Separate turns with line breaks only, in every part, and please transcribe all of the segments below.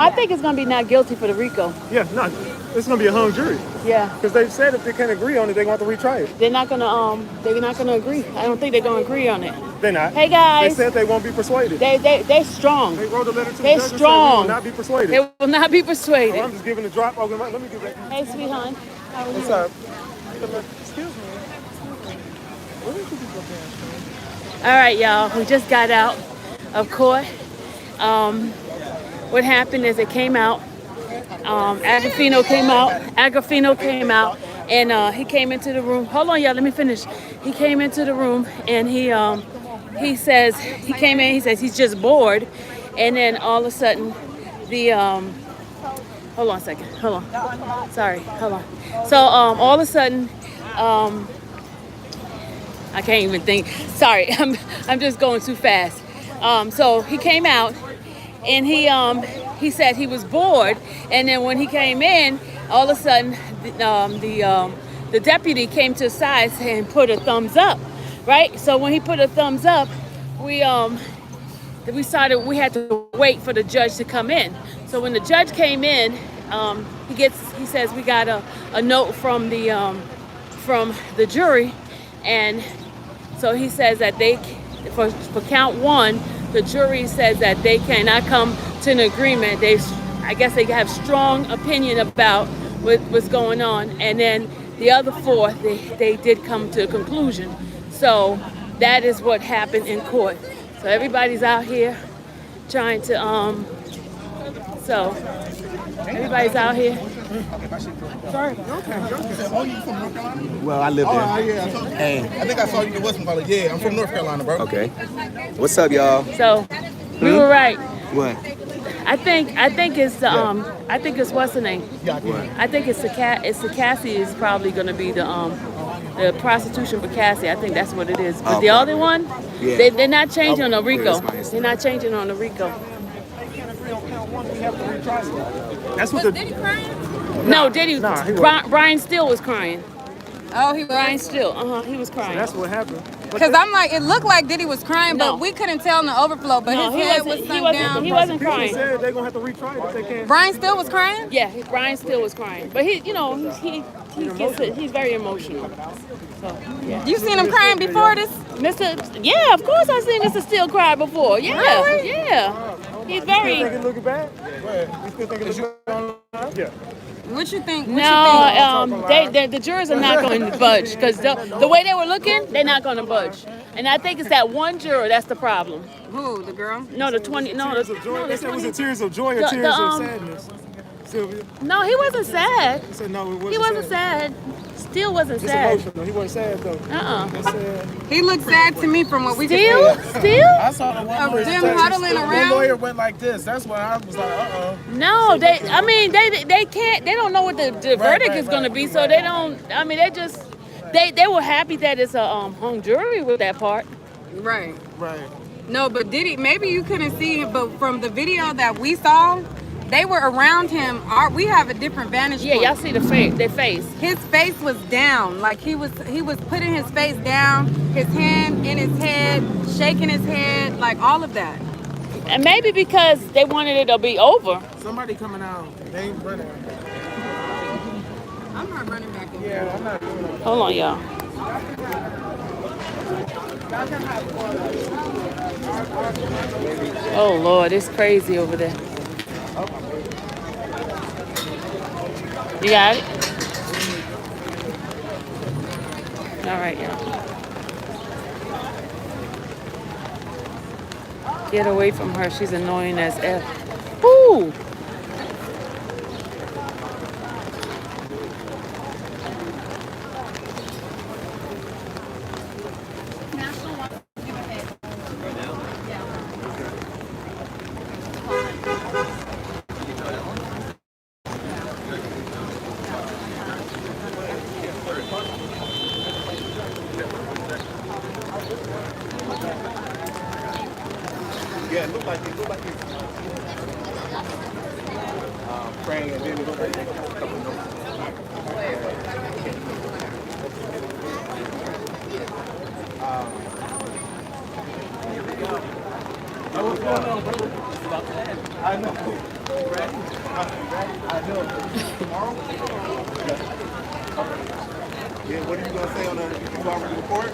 I think it's gonna be not guilty for the RICO.
Yeah, no, it's gonna be a hung jury.
Yeah.
Because they said if they can't agree on it, they're going to have to retry it.
They're not gonna agree. I don't think they're gonna agree on it.
They're not.
Hey guys.
They said they won't be persuaded.
They're strong.
They wrote a letter to the
They're
judge and
strong.
said we will not be persuaded.
They will not be persuaded.
Oh, I'm just giving a drop. Okay, let me get back.
Hey, sweetheart. How are you?
What's up? Excuse me.
All right, y'all. We just got out of court. What happened is it came out. Agrafino came out, and he came into the room. Hold on, y'all. Let me finish. He came into the room, and he says he came in. He says he's just bored, and then all of a sudden, the hold on a second. Hold on. Sorry. Hold on. So all of a sudden, I can't even think. Sorry, I'm just going too fast. So he came out, and he said he was bored, and then when he came in, all of a sudden, the deputy came to his side and put a thumbs up, right? So when he put a thumbs up, we had to wait for the judge to come in. So when the judge came in, he says we got a note from the jury, and so he says that for count one, the jury says that they cannot come to an agreement. I guess they have strong opinion about what's going on, and then the other four, they did come to a conclusion. So that is what happened in court. So everybody's out here trying to everybody's out here.
Sorry.
Oh, you from North Carolina?
Well, I live there.
Oh, yeah.
Hey.
I think I saw you in Western College. Yeah, I'm from North Carolina, bro.
Okay. What's up, y'all?
So we were right.
What?
I think it's what's the name? I think it's the Cassie is probably going to be the prostitution for Cassie. I think that's what it is. But the other one, they're not changing on the RICO. They're not changing on the RICO.
That's what
Diddy crying?
No, Diddy.
Nah,
brianSteel was crying.
Oh, he was.
brianSteel. He was crying.
That's what happened.
Because I'm like, it looked like Diddy was crying,
No.
but we couldn't tell in the overflow. But
No,
his head was sunk down.
He wasn't
He
crying.
said they're going to have to retry it if they can't.
Brian still was crying?
Yeah, brianSteel was crying. But he's very emotional. So yeah.
You seen him crying before this?
Yeah, of course I've seen Mr. Steele cry before. Yeah,
Really?
yeah. He's
You still
very.
think it looking bad? You still think it looking bad? Yeah.
What you think?
The jurors are not going to budge because the way they were looking, they're not going to budge. And I think it's that one juror that's the problem.
Who, the girl?
No, the 20. No,
Tears of joy. They said it was it tears of joy or
The-
tears
the,
of sadness? Sylvia.
no, he wasn't sad.
He said no, it wasn't.
He wasn't sad. Steele wasn't
It's
sad.
emotional. He wasn't sad though. He said,
He looked sad to me from what we could
Steele?
see.
Steele?
I saw the one
Of
where
them huddling
one
around.
lawyer went like this. That's when I was like,
No, they can't. They don't know what the verdict is going to be, so they don't. I mean, they were happy that it's a hung jury with that part.
Right.
right.
No, but Diddy, maybe you couldn't see it, but from the video that we saw, they were around him. We have a different vantage
Yeah,
point.
y'all see their face.
His face was down, like he was putting his face down, his hand in his head, shaking his head, like all of that.
And maybe because they wanted it to be over.
Somebody coming out. They ain't running.
I'm not running back in.
Yeah, I'm not doing it.
Hold on, y'all. Oh Lord, it's crazy over there. You got it? All right, y'all. Get away from her. She's annoying as F. Ooh!
Yeah, it looked like it. Praying, and then it looked like they got a couple of notes.
what's going on, brother? I know.
Yeah, what are you gonna say on the? You already record?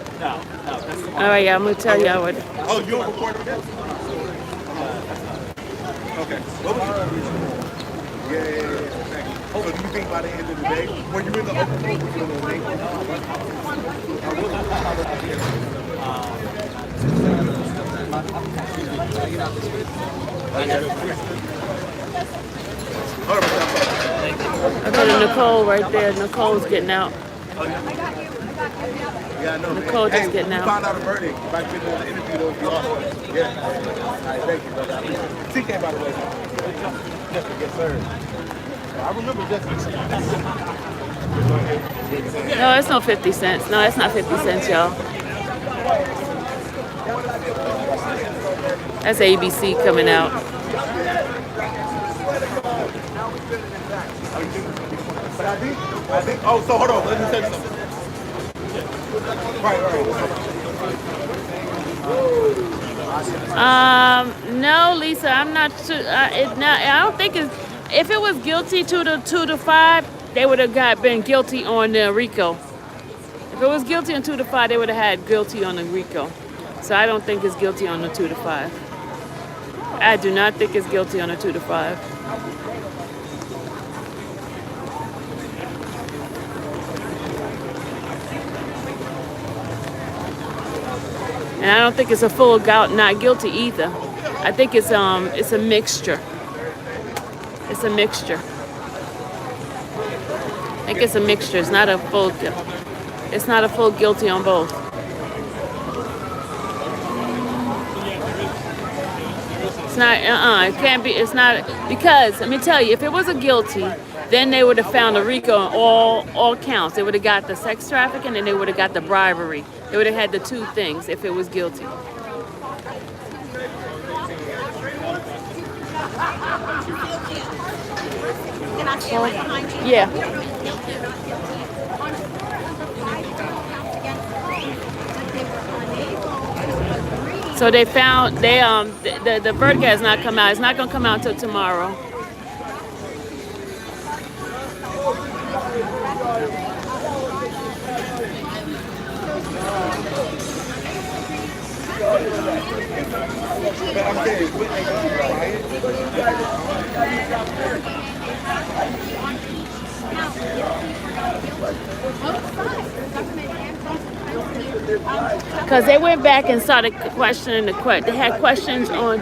All right, yeah, I'm gonna tell y'all what.
Oh, you don't record this? Okay. What was your Yeah. Thank you. So do you think by the end of the day, when you're in the open room, would you in the late?
I go to Nicole right there. Nicole's getting out.
Yeah, I know.
Nicole just getting out.
Find out a verdict. If I get another interview, that would be awesome. Yeah. All right, thank you, brother. TK, by the way. Yes, sir. I remember Jessica.
No, it's no 50 cents. No, it's not 50 cents, y'all. That's ABC coming out.
But I think, oh, so hold on, let me tell you something. Right.
No, Lisa, I'm not sure. I don't think it's. If it was guilty 2 to 5, they would have been guilty on the RICO. If it was guilty on 2 to 5, they would have had guilty on the RICO. So I don't think it's guilty on the 2 to 5. I do not think it's guilty on the 2 to 5. And I don't think it's a full not guilty either. I think it's a mixture. It's a mixture. I think it's a mixture. It's not a full. It's not a full guilty on both. It's not. It can't be. It's not because let me tell you, if it was a guilty, then they would have found a RICO on all counts. They would have got the sex trafficking and they would have got the bribery. They would have had the 2 things if it was guilty. Yeah. So they found the verdict has not come out. It's not gonna come out till tomorrow. Because they went back and started questioning they had questions on.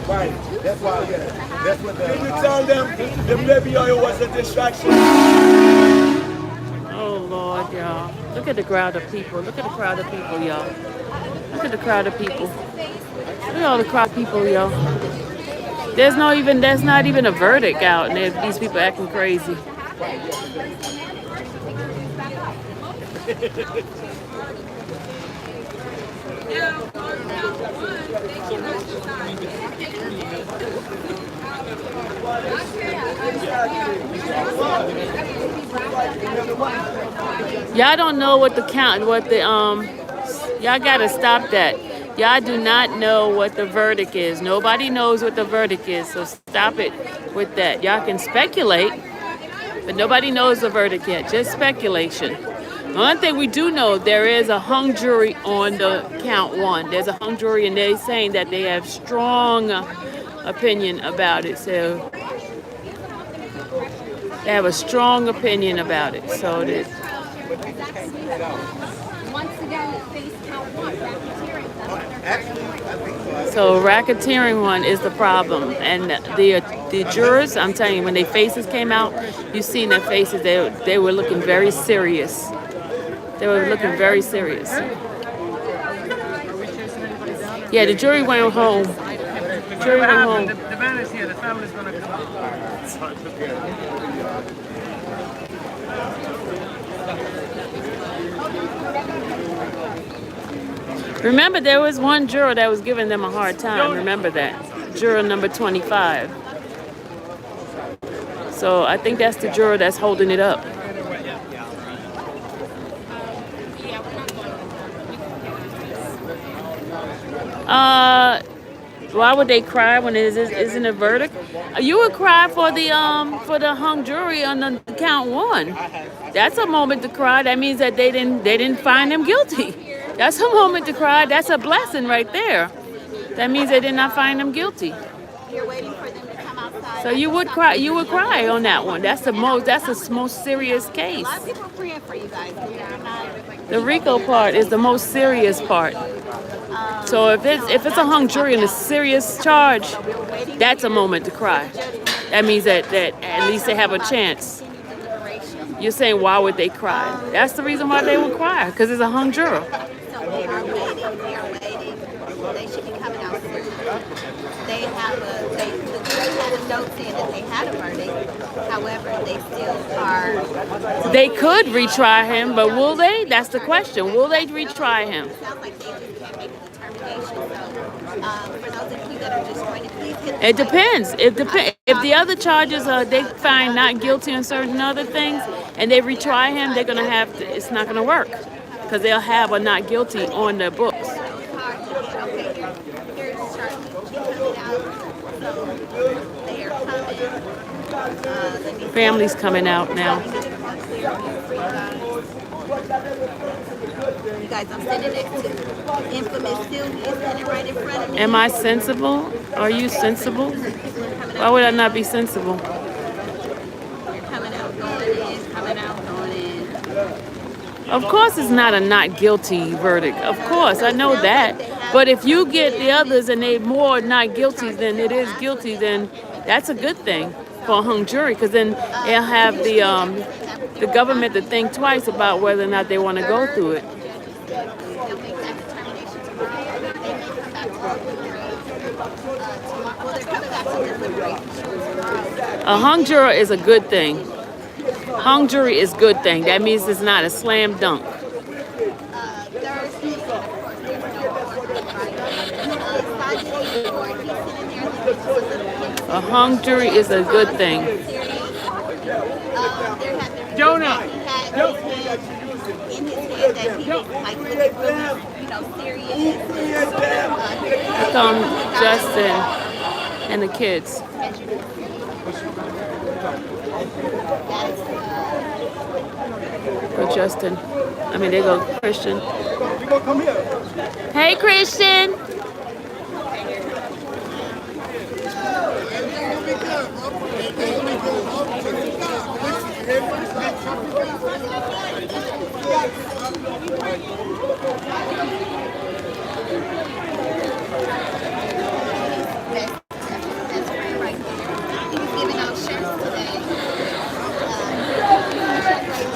Right. That's why. Yeah. That's what the.
Can you tell them the babyoil was a distraction?
Oh Lord, y'all! Look at the crowd of people. Look at the crowd of people, y'all. Look at the crowd of people. Look at all the crowd of people, y'all. There's not even a verdict out, and these people acting crazy. Y'all don't know what the y'all gotta stop that. Y'all do not know what the verdict is. Nobody knows what the verdict is, so stop it with that. Y'all can speculate, but nobody knows the verdict yet. Just speculation. One thing we do know, there is a hung jury on the count 1. There's a hung jury, and they're saying that they have strong opinion about it. So they have a strong opinion about it. So that. So racketeering one is the problem, and the jurors, I'm telling you, when their faces came out, you seen their faces. They were looking very serious. They were looking very serious. Yeah, the jury went home. Jury went home.
The van is here. The family's gonna come.
Remember, there was one juror that was giving them a hard time. Remember that. Juror number 25. So I think that's the juror that's holding it up. Why would they cry when it isn't a verdict? You would cry for the hung jury on the count 1. That's a moment to cry. That means that they didn't find him guilty. That's a moment to cry. That's a blessing right there. That means they did not find him guilty.
You're waiting for them to come outside.
So you would cry. You would cry on that one. That's the most serious case.
A lot of people are praying for you guys. They're not.
The RICO part is the most serious part. So if it's a hung jury and a serious charge, that's a moment to cry. That means that at least they have a chance. You're saying why would they cry? That's the reason why they would cry, because it's a hung juror.
So they are waiting. They are waiting. They should be coming out soon. They had a note saying that they had a verdict. However, they still are.
They could retry him, but will they? That's the question. Will they retry him?
It sounds like they just can't make a determination. So, for those of you that are just going to please hit the
It depends. If the other charges they find not guilty on certain other things, and they retry him, they're gonna have to. It's not gonna work because they'll have a not guilty on their books.
Okay, here's Charlie. She's coming out. So they are coming.
Family's coming out now.
You guys, I'm sitting next to infamous Sylvia sitting right in front of me.
Am I sensible? Are you sensible? Why would I not be sensible?
You're coming out, going in, coming out, going in.
Of course it's not a not guilty verdict. Of course, I know that. But if you get the others and they more not guilty than it is guilty, then that's a good thing for a hung jury, because then they'll have the government to think twice about whether or not they want to go through it.
They'll make that determination tomorrow. They may come back to tomorrow. Well, they're coming back to deliberation tomorrow.
A hung juror is a good thing. Hung jury is good thing. That means it's not a slam dunk.
Thursday, of course, there's no court on Friday. Saturday, court, he's sitting there like it's just a little kid.
A hung jury is a good thing.
Jonah!
He had in his head that he was like really, serious.
Here come Justin and the kids. Go Justin. I mean, they go Christian.
You gonna come here?
Hey, Christian.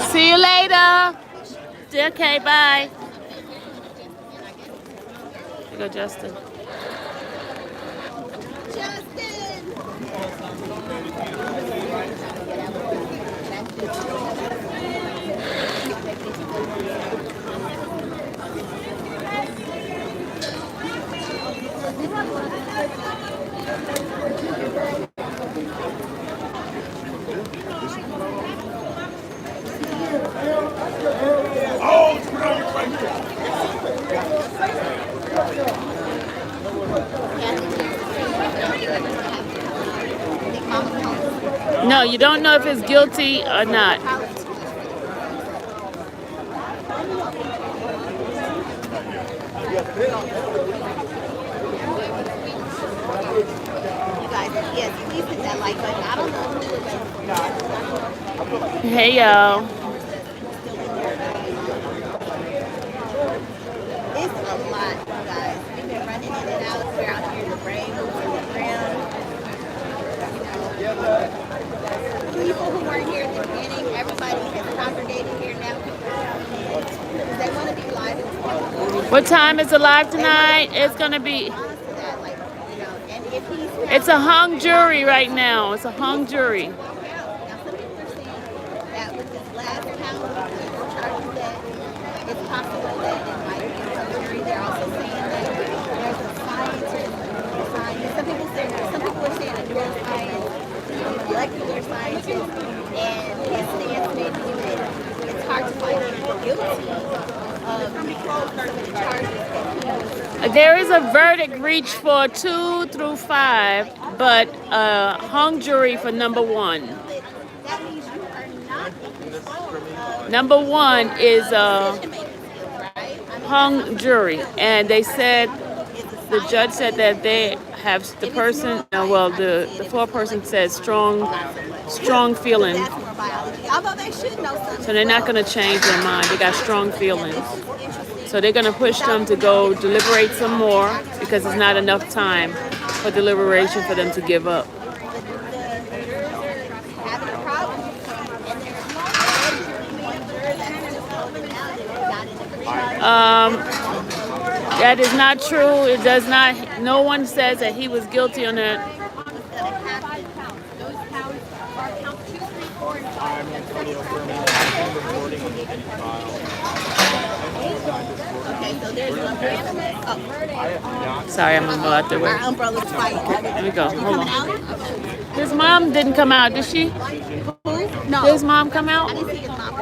See you later. Okay, bye. Here go Justin. No, you don't know if it's guilty or not.
Yes, please hit that like button. I don't know.
Hey, y'all.
It's a lot, guys. We've been running in and out. We're out here in the rain, moving around. People who weren't here at the beginning, everybody has congregated here now. They want to be live.
What time is it live tonight? It's gonna be. It's a hung jury right now. It's a hung jury.
Now, some people are saying that with this last count, people charging that it's possible that it might be a jury. They're also saying that there's a scientist. Some people are saying a neuroscience, molecular scientist, and his stance may be that it's hard to find him guilty of
There is a verdict reached for 2 through 5, but hung jury for number 1.
That means you are not
Number 1 is
decision-making skills, right? I mean,
hung jury, and they said the judge said that they have the person. Well, the foreperson said strong feelings,
that's more biology. Although they should know something.
so they're not going to change their mind. They got strong feelings. So they're going to push them to go deliberate some more because it's not enough time for deliberation for them to give up.
The jurors are having a problem, and there's one juror that's just holding out and got in the trial.
That is not true. It does not. No one says that he was guilty on that.
Okay, so there's one person. Oh,
Sorry, I'm gonna go out the way.
our umbrella's fight.
Let me go. Hold
Coming
on.
out?
His mom didn't come out, did she?
Who? No.
Did his mom come
I
out?
didn't see his mom.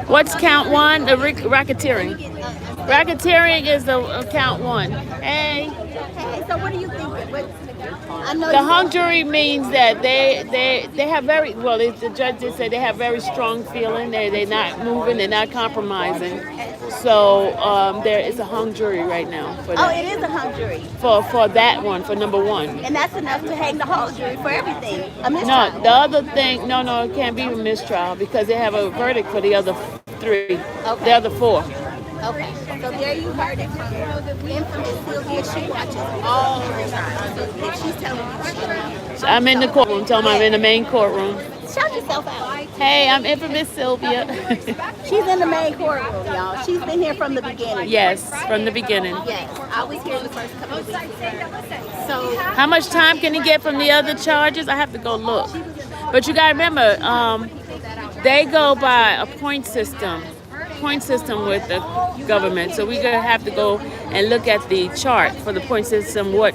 What's count 1? The racketeering. Racketeering is the count 1. Hey.
Hey, so what do you think? I know
The
you
hung jury means that they have very well. The judge did say they have very strong feeling. They're not moving. They're not compromising. So there is a hung jury right now for
Oh,
that.
it is a hung jury.
For that one, for number 1.
And that's enough to hang the whole jury for everything. A
No,
mistrial.
the other thing, no, it can't be a mistrial because they have a verdict for the other 3, the other 4.
Okay. So there you heard it from the infamous Sylvia. She watches all the time. So if she's telling you,
So I'm in the courtroom. Tell them I'm in the main courtroom.
shout yourself out.
Hey, I'm infamous Sylvia.
She's in the main courtroom, y'all. She's been here from the beginning.
Yes, from the beginning.
Yes. I was here the first couple of weeks. So
How much time can he get from the other charges? I have to go look. But you gotta remember, they go by a point system with the government. So we're gonna have to go and look at the chart for the point system. What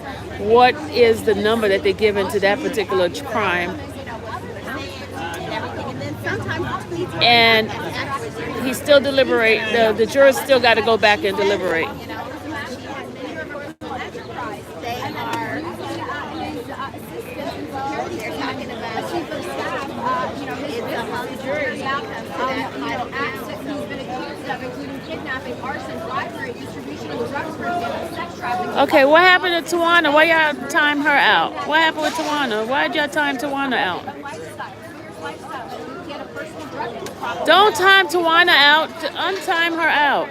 is the number that they give into that particular crime? And he still deliberate. The jurors still got to go back and deliberate. Okay, what happened to Tawana? Why y'all time her out? What happened with Tawana? Why did y'all time Tawana out? Don't time Tawana out. Untime her out.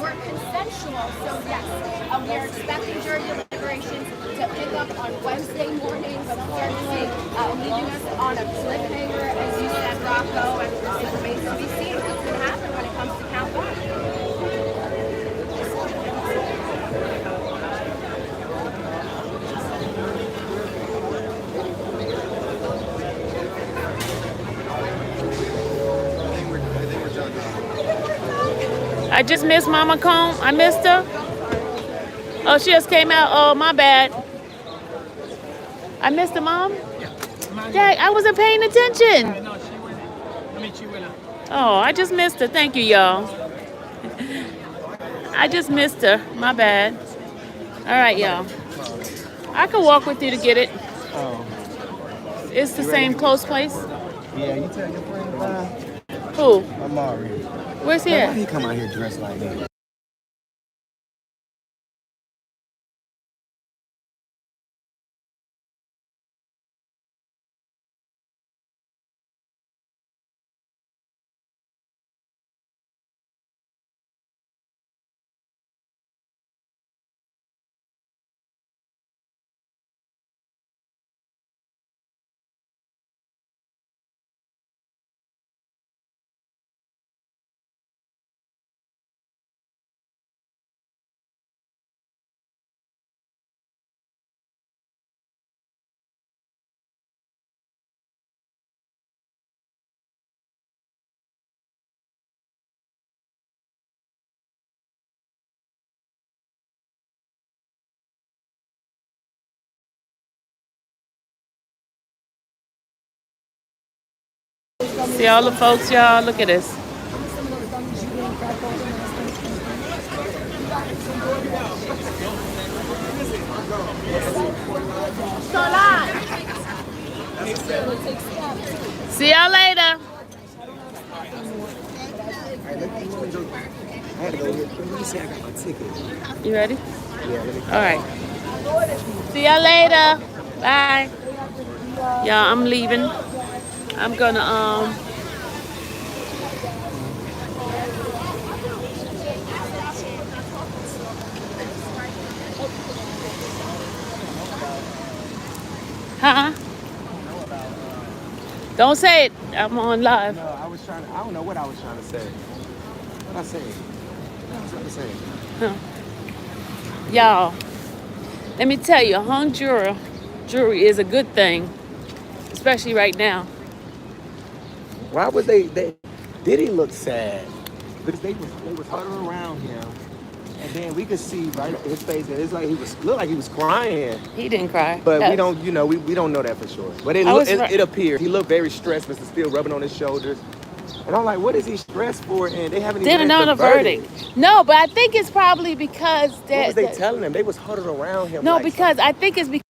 Were consensual, so yes, we are expecting jury deliberations to pick up on Wednesday morning, but certainly leaving us on a cliffhanger, as you said, Rocco, and it remains to be seen what's going to happen when it comes to count 1.
I just missed Mama Comb. I missed her. Oh, she just came out. Oh, my bad. I missed the mom? Dang, I wasn't paying attention.
No, she went. I mean, she went out.
Oh, I just missed her. Thank you, y'all. I just missed her. My bad. All right, y'all. I could walk with you to get it.
Oh.
It's the same close place.
Yeah, you tell your friend bye.
Who?
Amari.
Where's he
Why
at?
he come out here dressed like that?
See all the folks, y'all. Look at this. See y'all later. You ready? All right. See y'all later. Bye. Yeah, I'm leaving. I'm gonna huh? Don't say it. I'm on live.
No, I was trying to, I don't know what I was trying to say. What I say? What I was trying to say?
Huh. Y'all, let me tell you, a hung jury is a good thing, especially right now.
Why would they Diddy looked sad? Because they was huddling around him. And then we could see right his face, and it's like looked like he was crying.
He didn't cry.
But we don't, we don't know that for sure. But it appeared. He looked very stressed, Mr. Steel rubbing on his shoulders. And I'm like, what is he stressed for? And they haven't even
didn't know the verdict. No, but I think it's probably because
what was they telling him? They was huddled around him.
No,
like
because I think it's because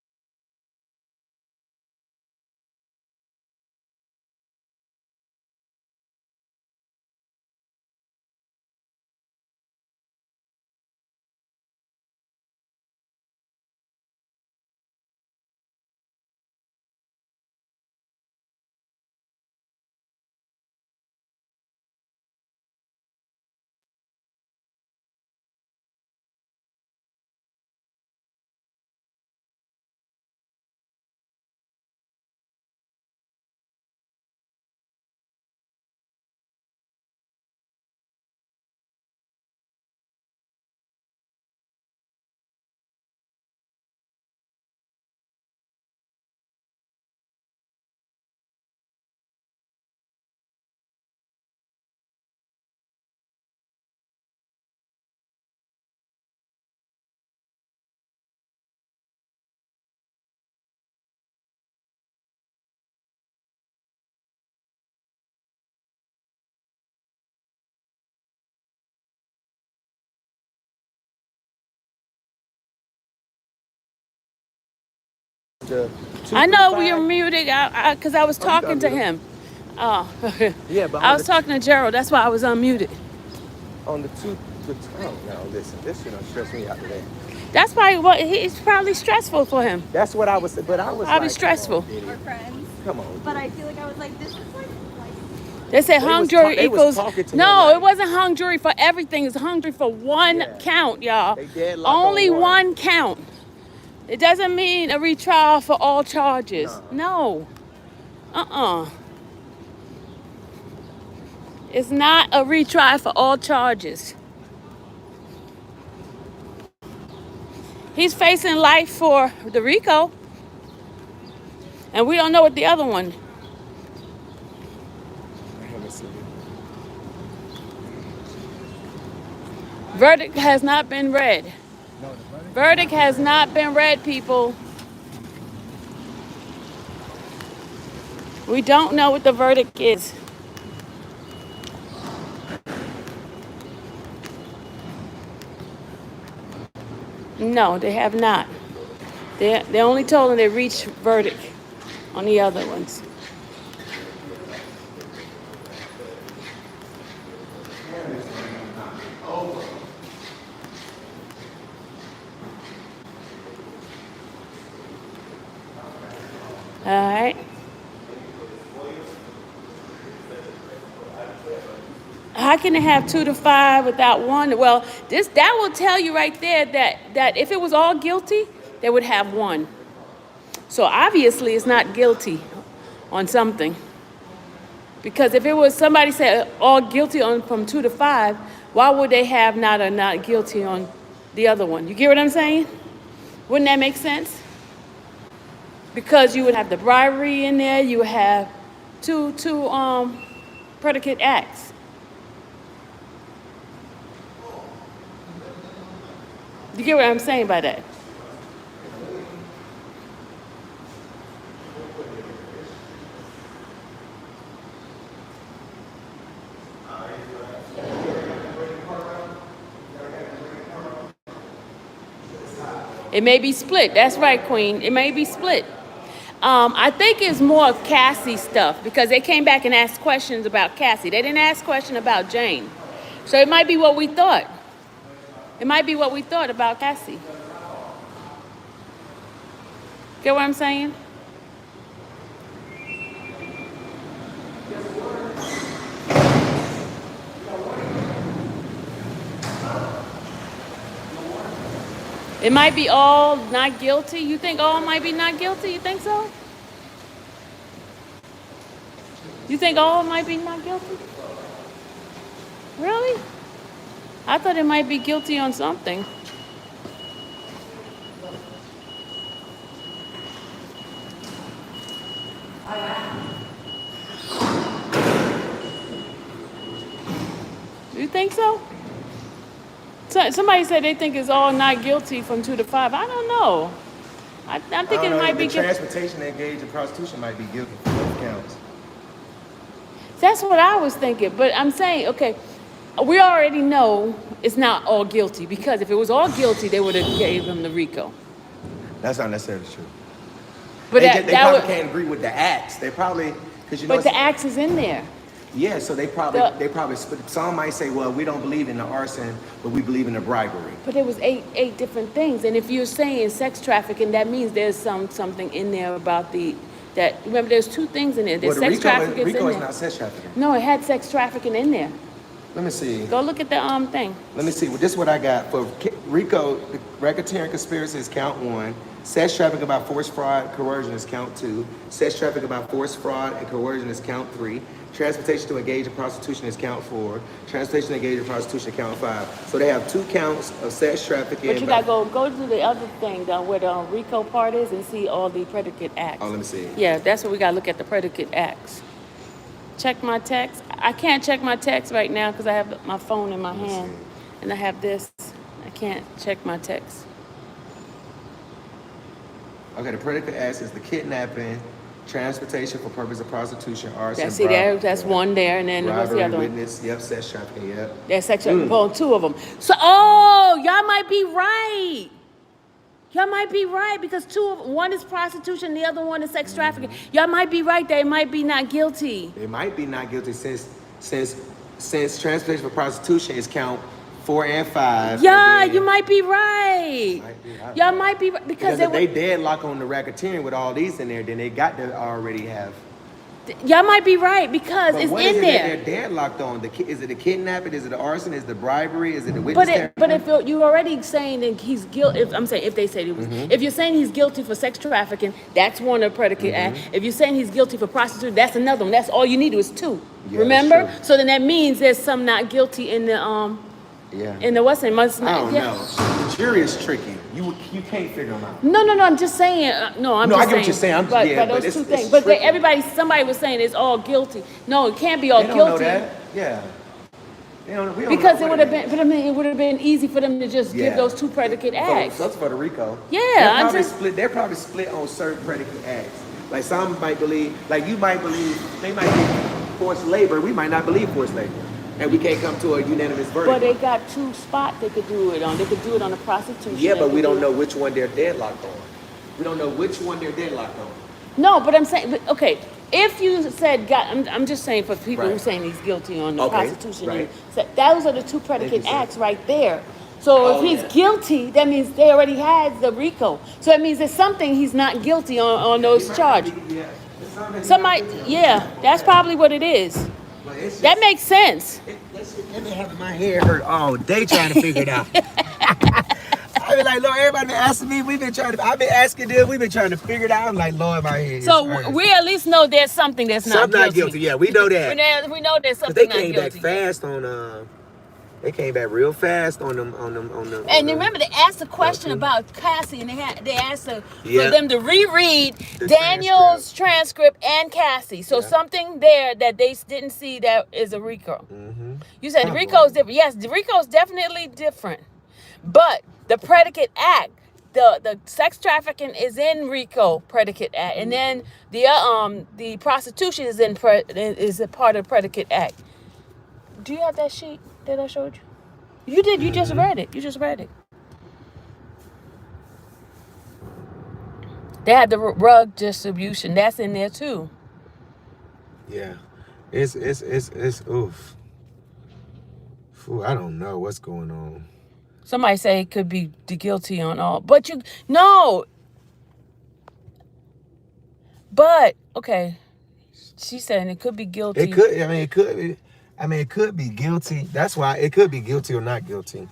I know you're muted because I was talking to him. Oh,
yeah, but
I was talking to Gerald. That's why I was unmuted.
On the oh, no, listen, this shit don't stress me out today.
That's probably what it's probably stressful for him.
That's what I was, but I was
Probably
like,
stressful.
We're friends.
Come on.
But I feel like I was like, this is like
They said hung jury equals. No,
like,
it wasn't hung jury for everything. It's hung jury for one count, y'all.
They deadlocked
Only
on
one count. It doesn't mean a retrial for all charges. No. It's not a retry for all charges. He's facing life for the RICO. And we don't know what the other one. Verdict has not been read. Verdict has not been read, people. We don't know what the verdict is. No, they have not. They only told them they reached verdict on the other ones. All right. How can they have 2 to 5 without 1? Well, that will tell you right there that if it was all guilty, they would have 1. So obviously it's not guilty on something. Because if it was somebody said all guilty on from 2 to 5, why would they have not guilty on the other one? You get what I'm saying? Wouldn't that make sense? Because you would have the bribery in there, you would have two predicate acts. You get what I'm saying by that? It may be split. That's right, Queen. It may be split. I think it's more of Cassie stuff because they came back and asked questions about Cassie. They didn't ask questions about Jane. So it might be what we thought. It might be what we thought about Cassie. Get what I'm saying? It might be all not guilty. You think all might be not guilty? You think so? You think all might be not guilty? Really? I thought it might be guilty on something. You think so? Somebody said they think it's all not guilty from 2 to 5. I don't know. I'm thinking it might be guilty.
Transportation engaged in prostitution might be guilty for both counts.
That's what I was thinking. But I'm saying, okay, we already know it's not all guilty because if it was all guilty, they would have gave him the RICO.
That's not necessarily true.
But
they
that
probably
would,
can't agree with the acts. They probably, because you know.
But the axe is in there.
Yeah, so they probably split. Some might say, well, we don't believe in the arson, but we believe in the bribery.
But there was eight different things, and if you're saying sex trafficking, that means there's something in there about that. Remember, there's 2 things in there. There's sex trafficking in
RICO
there.
is not sex trafficking.
No, it had sex trafficking in there.
Let me see.
Go look at the thing.
Let me see. Well, this is what I got for RICO. The racketeering conspiracy is count 1. Sex trafficking by force, fraud, coercion is count 2. Sex trafficking by force, fraud, and coercion is count 3. Transportation to engage in prostitution is count 4. Transportation to engage in prostitution is count 5. So they have 2 counts of sex trafficking.
But you gotta go to the other thing, where the RICO part is, and see all the predicate acts.
Oh, let me see.
Yeah, that's what we gotta look at, the predicate acts. Check my text. I can't check my text right now because I have my phone in my hand, and I have this. I can't check my text.
Okay, the predicate acts is the kidnapping, transportation for purpose of prostitution, arson,
That's one there, and then what's the other one?
witness, yep, sex trafficking, yep.
That's sex trafficking. Well, 2 of them. So, y'all might be right. Y'all might be right because 2 of one is prostitution, the other one is sex trafficking. Y'all might be right. They might be not guilty.
They might be not guilty since transportation for prostitution is count 4 and 5.
Yeah, you might be right. Y'all might be right because
if they deadlock on the racketeering with all these in there, then they got to already have.
Y'all might be right because it's
what
in
is it
there.
That they're deadlocked on? Is it the kidnapping? Is it the arson? Is it the bribery? Is it the witness?
But if you already saying that he's guilty, if they say he was, if you're saying he's guilty for sex trafficking, that's one of the predicate acts. If you're saying he's guilty for prostitution, that's another one. That's all you need to do is 2.
Yeah,
remember?
that's true.
So then that means there's some not guilty in the
Yeah.
in the what's name?
I don't know. The jury is tricky. You can't figure them out.
No. I'm just saying. I'm just
I get
saying.
what you're saying.
But those
it's
2 things.
it's
But
tricky.
somebody was saying it's all guilty. No, it can't be all
They don't
guilty.
know that. Yeah. We don't
Because
know
it would have been, but I mean, it would have been easy for them to just give those 2 predicate acts.
That's for the RICO.
Yeah,
they're probably split on certain predicate acts. Like some might believe, like you might believe, they might be forced labor. We might not believe forced labor. And we can't come to a unanimous verdict.
But they got 2 spots they could do it on. They could do it on the prostitution.
Yeah, but we don't know which one they're deadlocked on. We don't know which one they're deadlocked on.
No, but I'm saying, okay, if you said, I'm just saying for people who saying he's guilty on the prostitution,
right.
Those are the 2 predicate acts right there. So if he's guilty, that means they already had the RICO. So that means there's something he's not guilty on those charges. That's probably what it is. That makes sense.
I've been having my hair hurt all day trying to figure it out. I be like, Lord, everybody been asking me. I've been asking them. We've been trying to figure it out. I'm like, Lord, my hair.
So we at least know there's something that's not guilty.
Not guilty. Yeah, we know that.
We know there's something not guilty.
They came back fast on. They came back real fast on them.
And remember, they asked a question about Cassie, and they asked for them to reread Daniel's transcript and Cassie. So something there that they didn't see that is a RICO. You said the RICO is different. Yes, the RICO is definitely different, but the predicate act, the sex trafficking is in RICO predicate act, and then the prostitution is is a part of predicate act. Do you have that sheet that I showed you? You did. You just read it. They had the rug distribution. That's in there too.
Yeah. It's oof. Ooh, I don't know what's going on.
Somebody say it could be the guilty on all. But no. But, okay. She's saying it could be guilty.
It could, it could be guilty. That's why it could be guilty or not guilty.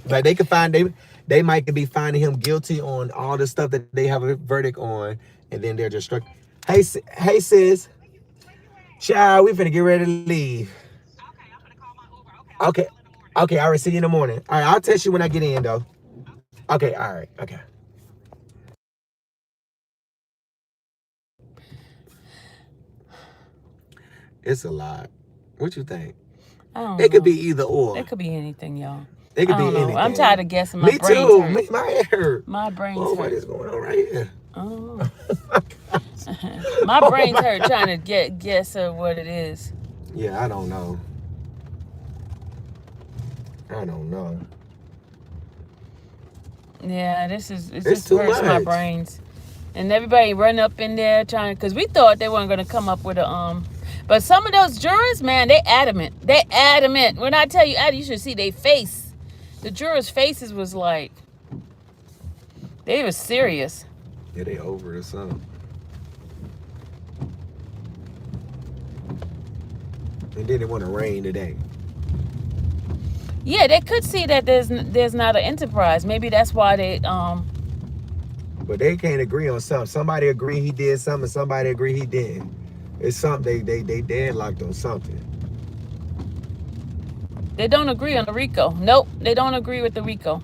Like they could find, they might be finding him guilty on all the stuff that they have a verdict on, and then they're just struck. Hey sis. Child, we finna get ready to leave.
Okay, I'm gonna call my Uber.
Okay, all right, see you in the morning. All right, I'll text you when I get in though. Okay, all right, okay. It's a lot. What you think?
I don't know.
It could be either or.
It could be anything, y'all.
It could
I
be
don't know.
anything.
I'm tired of guessing. My
Me
brain's
too.
hurt.
My head hurt.
My brain's
Oh,
hurt.
what is going on right here?
Oh. My brain's hurt trying to guess what it is.
Yeah, I don't know. I don't know.
Yeah, this
It's
just
too
hurts my
much.
brains. And everybody run up in there trying, because we thought they weren't going to come up with a but some of those jurors, man, they adamant. They adamant. When I tell you, you should see their face. The jurors' faces was like, they were serious.
Yeah, they over or something. And then they want to rain today.
Yeah, they could see that there's not an enterprise. Maybe that's why they
But they can't agree on something. Somebody agree he did something, somebody agree he didn't. It's something they deadlocked on something.
They don't agree on the RICO. Nope, they don't agree with the RICO.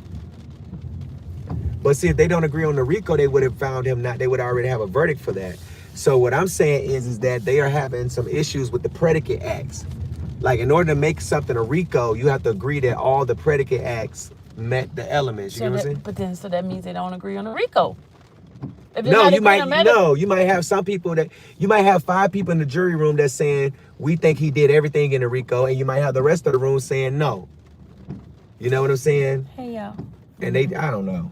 But see, if they don't agree on the RICO, they would have found him not. They would already have a verdict for that. So what I'm saying is that they are having some issues with the predicate acts. Like in order to make something a RICO, you have to agree that all the predicate acts met the elements. You know what I'm saying?
But then, so that means they don't agree on the RICO.
No, you might have some people that you might have 5 people in the jury room that's saying we think he did everything in the RICO, and you might have the rest of the room saying no. You know what I'm saying?
Hey y'all.
And I don't know.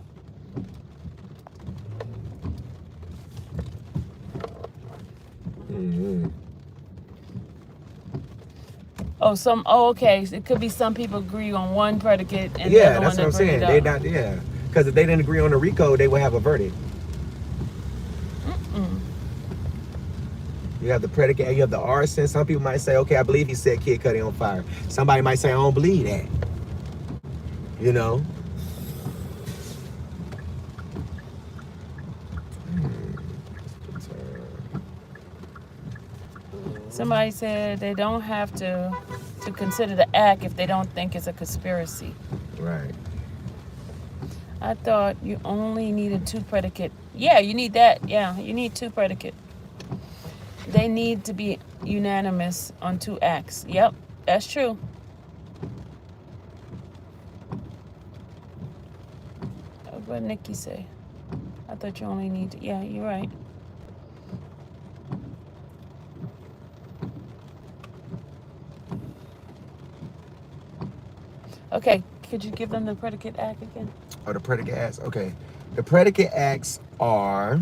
Mm-hmm.
Okay. So it could be some people agree on one predicate and
Yeah,
the other
that's
one
what I'm saying. They're not, yeah. Because if they didn't agree on the RICO, they would have a verdict. You have the predicate and you have the arson. Some people might say, okay, I believe he set Kid Cudi on fire. Somebody might say, I don't believe that. You know?
Somebody said they don't have to consider the act if they don't think it's a conspiracy.
Right.
I thought you only needed 2 predicate. Yeah, you need that. Yeah, you need 2 predicate. They need to be unanimous on 2 acts. Yep, that's true. What did Nikki say? I thought you only need to, yeah, you're right. Okay, could you give them the predicate act again?
Oh, the predicate acts. Okay. The predicate acts are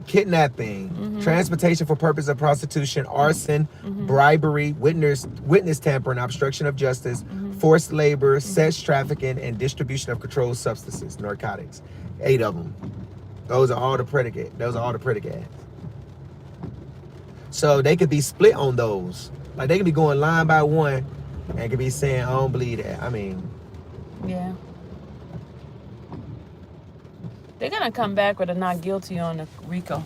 kidnapping, transportation for purpose of prostitution, arson, bribery, witness tampering, obstruction of justice, forced labor, sex trafficking, and distribution of controlled substances, narcotics. 8 of them. Those are all the predicate acts. So they could be split on those. Like they could be going line by one and could be saying, I don't believe that. I mean.
Yeah. They're going to come back with a not guilty on the RICO.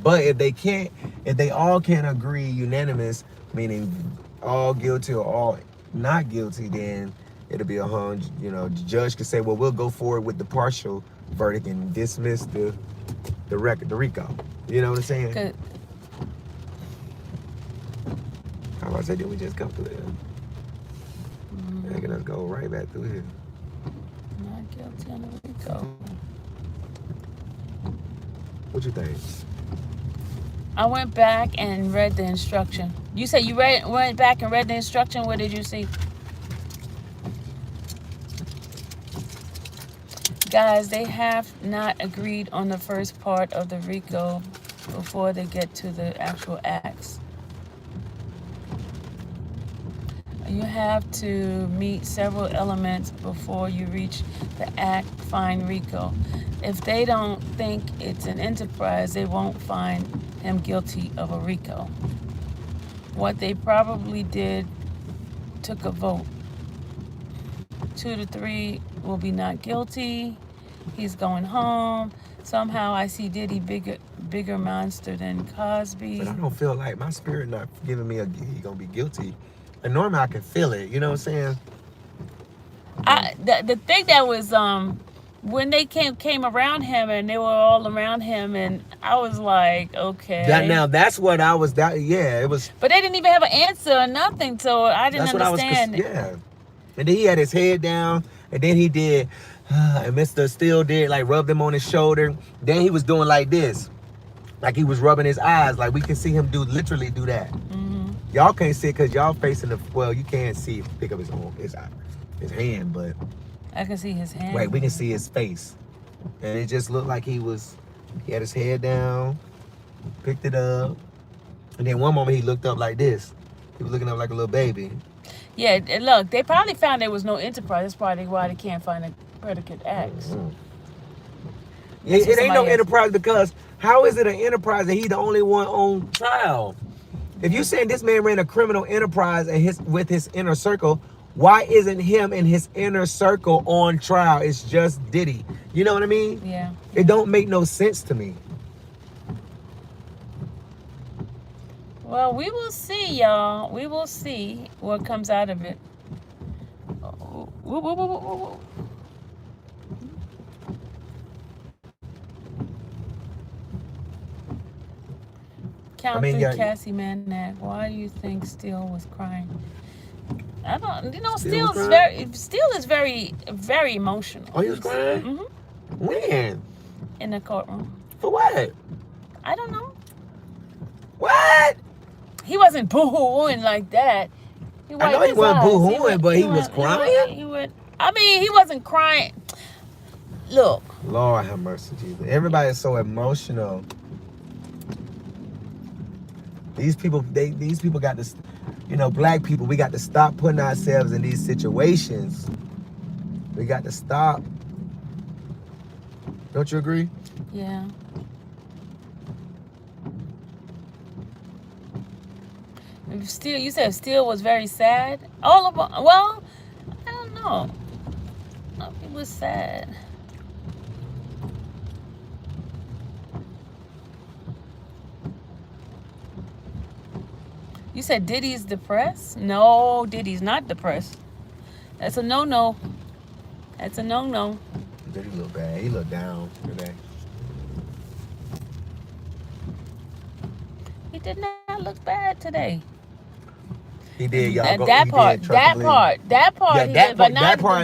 But if they all can't agree unanimous, meaning all guilty or all not guilty, then it'll be the judge could say, well, we'll go forward with the partial verdict and dismiss the RICO. You know what I'm saying? How about I say, did we just come through here? They're gonna go right back through here.
Not guilty on the RICO.
What you think?
I went back and read the instruction. You said you went back and read the instruction. What did you see? Guys, they have not agreed on the first part of the RICO before they get to the actual acts. You have to meet several elements before you reach the act find RICO. If they don't think it's an enterprise, they won't find him guilty of a RICO. What they probably did, took a vote. 2 to 3 will be not guilty. He's going home. Somehow I see Diddy bigger monster than Cosby.
But I don't feel like my spirit not giving me he gonna be guilty. And normally I can feel it, you know what I'm saying?
The thing that was when they came around him and they were all around him, and I was like, okay.
That's what I was. It was.
But they didn't even have an answer or nothing, so I didn't understand.
And then he had his head down, and then he did, and Mr. Steel did like rubbed him on his shoulder. Then he was doing like this, like he was rubbing his eyes, like we can see him literally do that. Y'all can't see it because y'all facing you can't see pick up his hand, but
I can see his hand.
Right, we can see his face. And it just looked like he had his head down, picked it up, and then one moment he looked up like this. He was looking up like a little baby.
Yeah, look, they probably found there was no enterprise. That's probably why they can't find a predicate acts.
It ain't no enterprise because how is it an enterprise and he the only one on trial? If you saying this man ran a criminal enterprise and with his inner circle, why isn't him and his inner circle on trial? It's just Diddy. You know what I mean?
Yeah.
It don't make no sense to me.
Well, we will see, y'all. We will see what comes out of it. Count Cassie Manac. Why do you think Steele was crying? I don't. You know, Steele is very, very emotional.
Oh, he was crying?
Mm-hmm.
When?
In the courtroom.
For what?
I don't know.
What?
He wasn't boo-hooing like that.
I know he wasn't boo-hooing, but he was crying.
He wasn't crying. Look.
Lord have mercy, Jesus. Everybody is so emotional. These people got to, black people, we got to stop putting ourselves in these situations. We got to stop. Don't you agree?
Yeah. Steele, you said Steele was very sad. All of them. Well, I don't know. He was sad. You said Diddy's depressed? No, Diddy's not depressed. That's a no-no. That's a no-no.
Diddy look bad. He looked down today.
He did not look bad today.
He did, y'all.
That part.
Yeah, that part.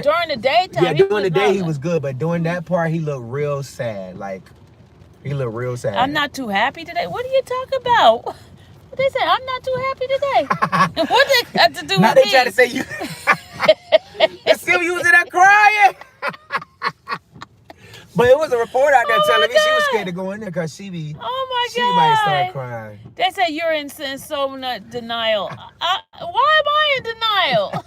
During the daytime.
Yeah, during the day he was good, but during that part he looked real sad. Like, he looked real sad.
I'm not too happy today. What are you talking about? They said I'm not too happy today. What they got to do
now
with
they
me?
try to say you. And Sylvia was in there crying. But it was a report out there telling me she was scared to go in there because she might start crying.
They said you're in so much denial. Why am I in denial?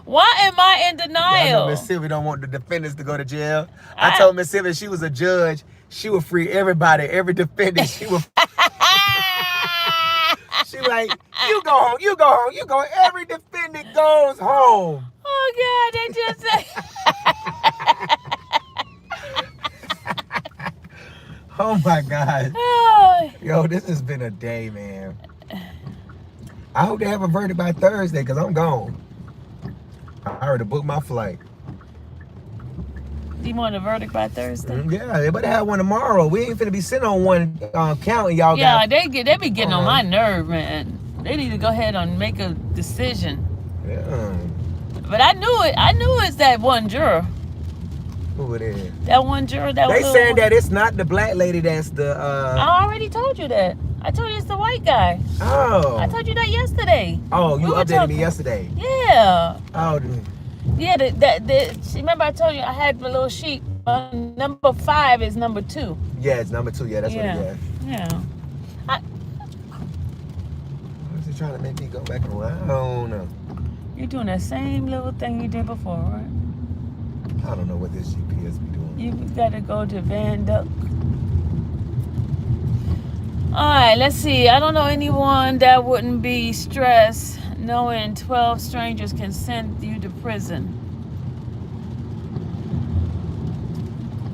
Why am I in denial?
Miss Sylvia don't want the defendants to go to jail. I told Miss Sylvia she was a judge. She would free everybody, every defendant. She would. She like, you go home, you go home, you go. Every defendant goes home.
Oh God, they just say.
Oh my God.
Oh.
Yo, this has been a day, man. I hope they have a verdict by Thursday because I'm gone. I already booked my flight.
Do you want a verdict by Thursday?
Yeah, they better have one tomorrow. We ain't finna be sitting on one counting, y'all.
Yeah, they be getting on my nerve, man. They need to go ahead and make a decision.
Yeah.
But I knew it. I knew it's that one juror.
Who it is?
That one juror.
They saying that it's not the black lady. That's the.
I already told you that. I told you it's the white guy.
Oh.
I told you that yesterday.
Oh, you updated me yesterday.
Yeah.
Oh.
Yeah, remember I told you I had my little sheet. Number 5 is number 2.
Yeah, it's number 2. Yeah, that's what it is.
Yeah.
Why is he trying to make me go back around?
You're doing the same little thing you did before, right?
I don't know what this GPS be doing.
You got to go to Van Duck. All right, let's see. I don't know anyone that wouldn't be stressed knowing 12 strangers can send you to prison.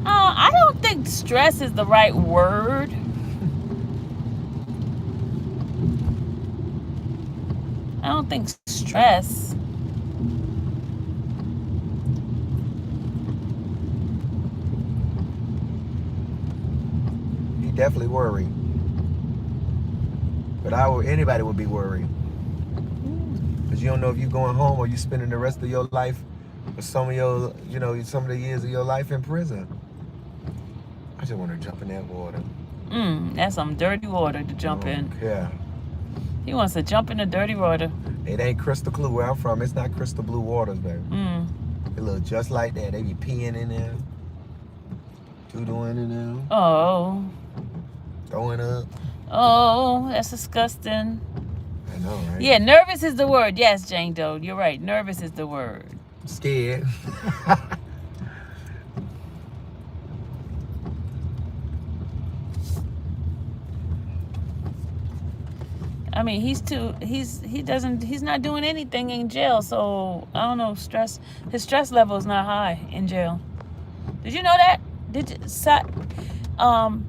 I don't think stress is the right word. I don't think stress.
He definitely worried. But anybody would be worried. Because you don't know if you're going home or you spending the rest of your life or some of the years of your life in prison. I just want to jump in that water.
That's some dirty water to jump in.
Yeah.
He wants to jump in the dirty water.
It ain't crystal clear where I'm from. It's not crystal blue waters, baby. It look just like that. They be peeing in there. Doodling in there.
Oh.
Throwing up.
Oh, that's disgusting.
I know, right?
Yeah, nervous is the word. Yes, Jane Doe, you're right. Nervous is the word.
I'm scared.
I mean, he's not doing anything in jail, so I don't know, his stress level is not high in jail. Did you know that?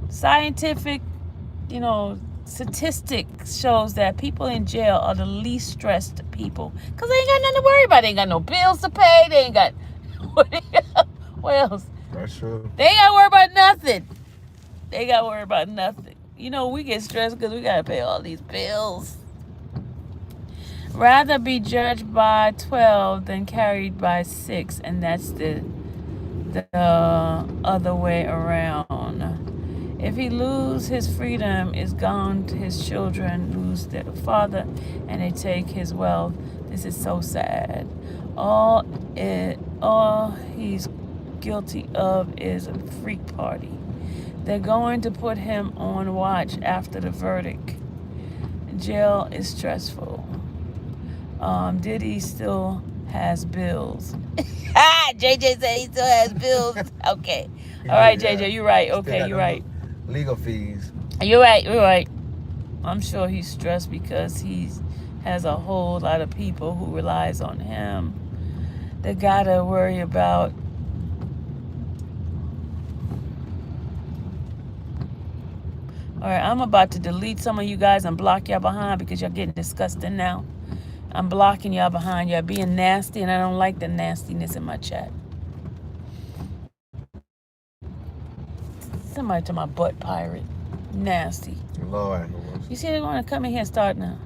Scientific, statistics shows that people in jail are the least stressed people because they ain't got nothing to worry about. They ain't got no bills to pay. They ain't got what else?
That's true.
They ain't got to worry about nothing. They got to worry about nothing. We get stressed because we got to pay all these bills. Rather be judged by 12 than carried by 6, and that's the other way around. If he lose his freedom, is gone. His children lose their father, and they take his wealth. This is so sad. All he's guilty of is a freak party. They're going to put him on watch after the verdict. Jail is stressful. Diddy still has bills. JJ said he still has bills. Okay. All right, JJ, you're right. Okay, you're right.
Legal fees.
You're right. I'm sure he's stressed because he has a whole lot of people who relies on him. They gotta worry about. All right, I'm about to delete some of you guys and block y'all behind because y'all getting disgusting now. I'm blocking y'all behind. Y'all being nasty, and I don't like the nastiness in my chat. Somebody to my butt pirate. Nasty.
Lord.
You see they want to come in here and start now.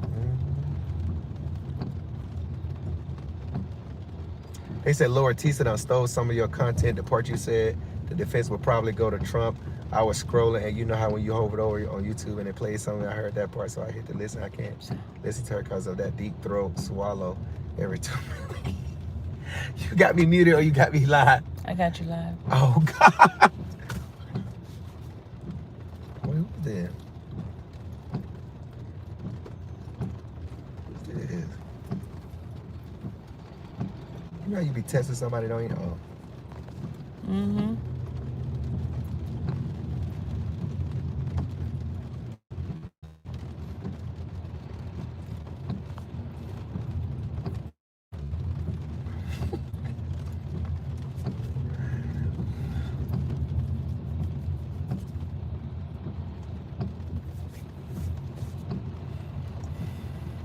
They said Laura Tisa done stole some of your content. The part you said the defense would probably go to Trump. I was scrolling, and you know how when you hover over on YouTube and it plays something, I heard that part, so I hit to listen. I can't listen to her because of that deep throat swallow every time. You got me muted or you got me live?
I got you live.
Oh, God. What was that? It is. You know how you be testing somebody, don't you? Oh.
Mm-hmm.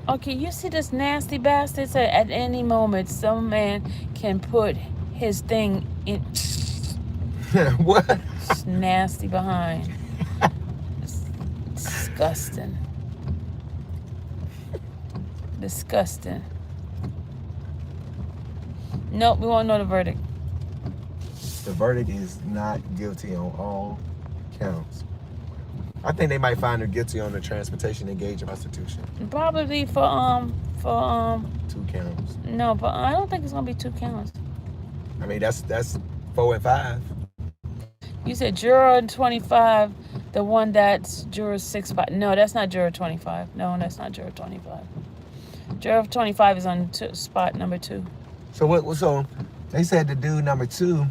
Okay, you see this nasty bastard? So at any moment, some man can put his thing in.
What?
It's nasty behind. It's disgusting. Disgusting. Nope, we won't know the verdict.
The verdict is not guilty on all counts. I think they might find her guilty on the transportation engagement prostitution.
Probably for For
2 counts.
no, but I don't think it's gonna be 2 counts.
I mean, that's 4 and 5.
You said juror 25, the one that's juror 65. No, that's not juror 25. No, that's not juror 25. Juror 25 is on spot number 2.
So what? So they said the dude number 2,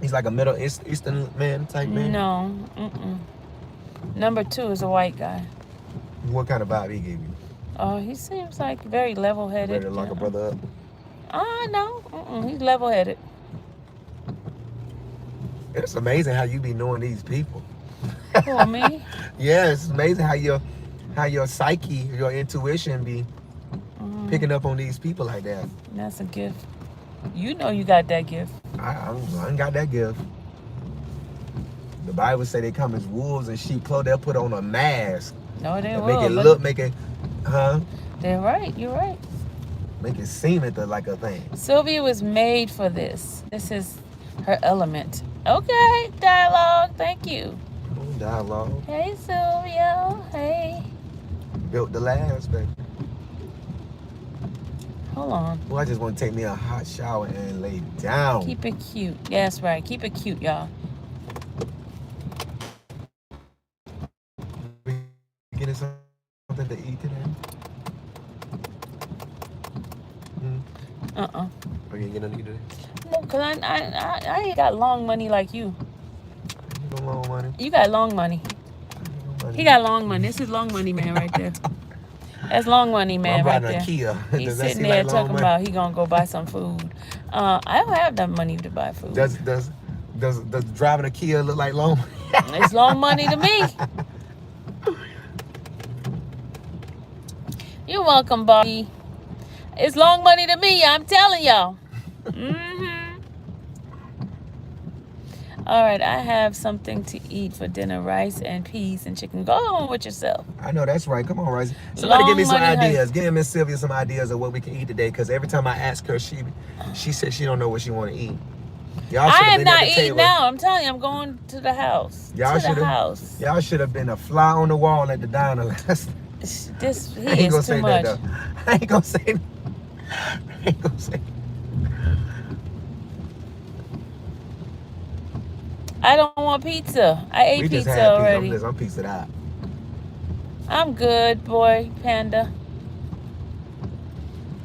he's like a Middle Eastern man type man.
No, number 2 is a white guy.
What kind of vibe he gave you?
Oh, he seems like very level-headed.
Ready to lock a brother up?
No, he's level-headed.
It's amazing how you be knowing these people.
Who, me?
Yeah, it's amazing how your psyche, your intuition be picking up on these people like that.
That's a gift. You know you got that gift.
I ain't got that gift. The Bible say they come as wolves in sheep clothes. They'll put on a mask.
No, they
and
will.
make it, huh?
They're right. You're right.
Make it seem like a thing.
Sylvia was made for this. This is her element. Okay, dialogue. Thank you.
Dialogue.
Hey, Sylvia. Hey.
Built the last, baby.
Hold on.
Well, I just want to take me a hot shower and lay down.
Keep it cute. That's right. Keep it cute, y'all.
Getting something to eat today? Are you getting nothing to eat today?
No, because I ain't got long money like you.
You got long money.
You got long money. He got long money. This is long money man right there. That's long money man right there.
Kia.
He's sitting there talking about he gonna go buy some food. I don't have that money to buy food.
Does driving a Kia look like long money?
It's long money to me. You're welcome, Bobby. It's long money to me, I'm telling y'all. All right, I have something to eat for dinner: rice and peas and chicken. Go on with yourself.
I know that's right. Come on, Rice. Somebody give me some
Long money,
ideas. Give Miss Sylvia some ideas of what we can eat today. Because every time I ask her, she said she don't know what she want to eat. Y'all should
I
have
am
been
not
at the
eating
table.
now. I'm telling you, I'm going to the house.
Y'all should have been a fly on the wall at the diner last.
This
I
he
ain't
is
gonna
too
say
much.
that though. I ain't gonna say. I ain't gonna say.
I don't want pizza. I ate
We just
pizza
had
already.
pizza. I'm pizza out.
I'm good, boy, Panda.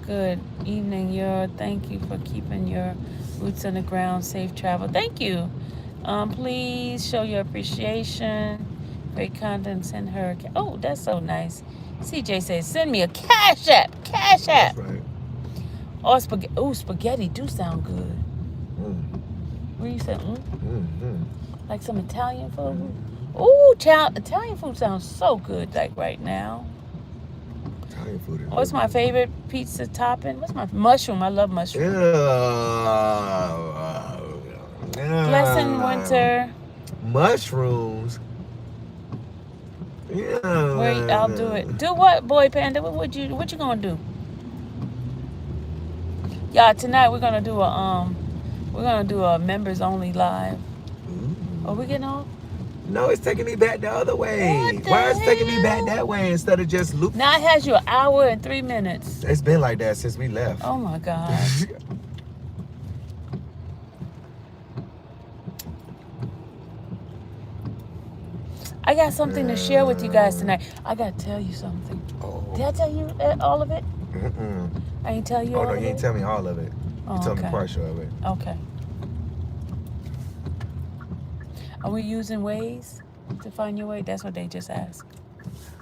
Good evening, thank you for keeping your boots on the ground. Safe travel. Thank you. Please show your appreciation. Great content. Send her. Oh, that's so nice. CJ says, send me a cash app. Cash app.
That's right.
Oh, spaghetti. Oh, spaghetti do sound good. What you say? Like some Italian food? Ooh, Italian food sounds so good like right now.
Italian food.
What's my favorite pizza topping? What's my mushroom? I love mushroom. Blessing Winter.
Mushrooms. Yeah.
Wait, I'll do it. Do what, boy Panda? What you gonna do? Y'all, tonight we're gonna do a members only live. Are we getting off?
No, it's taking me back the other way. Why is it taking me back that way instead of just looping?
Now it has you an hour and 3 minutes.
It's been like that since we left.
Oh my God. I got something to share with you guys tonight. I gotta tell you something. Did I tell you all of it? I ain't tell you all of it?
Oh, no, you ain't tell me all of it. You told me partial of it.
Okay. Are we using Waze to find your way? That's what they just asked.